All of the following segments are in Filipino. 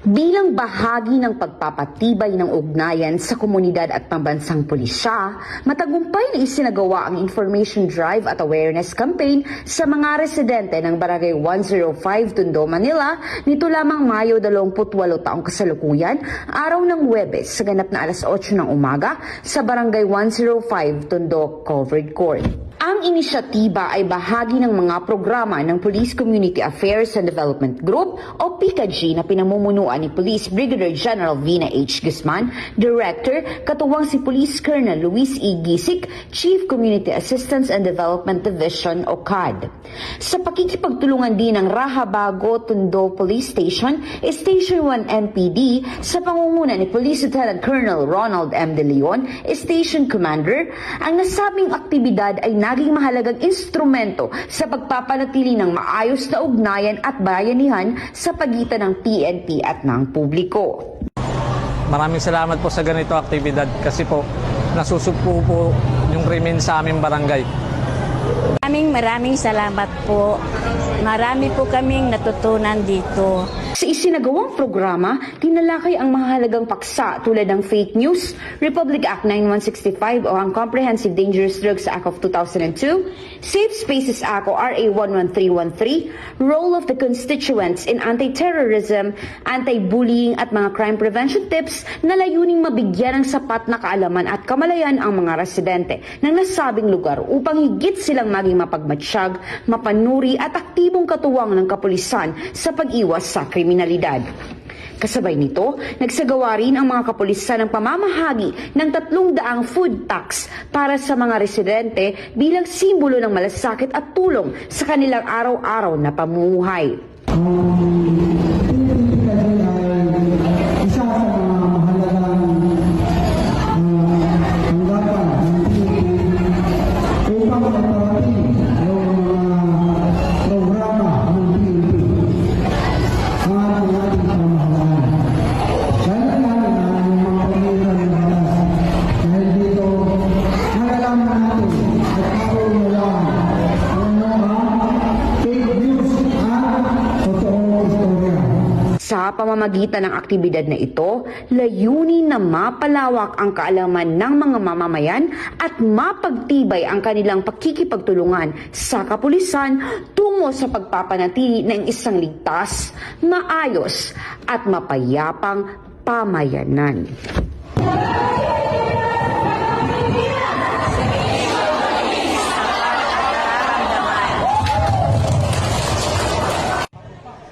Bilang bahagi ng pagpapatibay ng ugnayan sa komunidad at pambansang pulisya, matagumpay na isinagawa ang information drive at awareness campaign sa mga residente ng Barangay 105 Tondo, Manila nito lamang Mayo 28 taong kasalukuyan, araw ng Huwebes sa ganap na alas 8 ng umaga sa Barangay 105 Tondo Covered Court. Ang inisyatiba ay bahagi ng mga programa ng Police Community Affairs and Development Group o PCAG na pinamumunuan ni Police Brigadier General Vina H. Guzman, Director, katuwang si Police Colonel Luis E. Gisik, Chief Community Assistance and Development Division o CAD. Sa pakikipagtulungan din ng Rahabago Tondo Police Station, Station 1 MPD sa pangunguna ni Police Lieutenant Colonel Ronald M. De Leon, Station Commander, ang nasabing aktibidad ay naging mahalagang instrumento sa pagpapanatili ng maayos na ugnayan at bayanihan sa pagitan ng PNP at ng publiko. Maraming salamat po sa ganito aktibidad kasi po nasusugpo po yung krimen sa aming barangay. Maraming salamat po. Marami po kaming natutunan dito. Sa isinagawang programa, tinalakay ang mahalagang paksa tulad ng fake news, Republic Act 9165 o ang Comprehensive Dangerous Drugs Act of 2002, Safe Spaces Act o RA 11313, role of the constituents in anti-terrorism, anti-bullying at mga crime prevention tips na layuning mabigyan ng sapat na kaalaman at kamalayan ang mga residente ng nasabing lugar upang higit silang maging mapagmatsyag, mapanuri at aktibong katuwang ng kapulisan sa pag-iwas sa kriminalidad. Kasabay nito, nagsagawa rin ang mga kapulisan ng pamamahagi ng 300 food tax para sa mga residente bilang simbolo ng malasakit at tulong sa kanilang araw-araw na pamumuhay. Isa sa mga mahalagang tanggapan ng PNP upang maparating ang mga programa ng PNP ang ating pamahalagan. Kaya natin ang mga pamilya ng balas dahil dito nalalaman natin at kaulawang ang mga fake news at totoong istorya. Sa pamamagitan ng aktibidad na ito, layunin na mapalawak ang kaalaman ng mga mamamayan at mapagtibay ang kanilang pakikipagtulungan sa kapulisan tungo sa pagpapanatili ng isang ligtas, maayos at mapayapang pamayanan.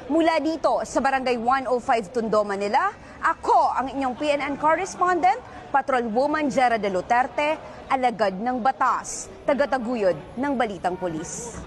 Mula dito sa Barangay 105 Tondo, Manila, ako ang inyong PNN correspondent, Patrolwoman Jera de Luterte, alagad ng batas, tagataguyod ng Balitang Pulis.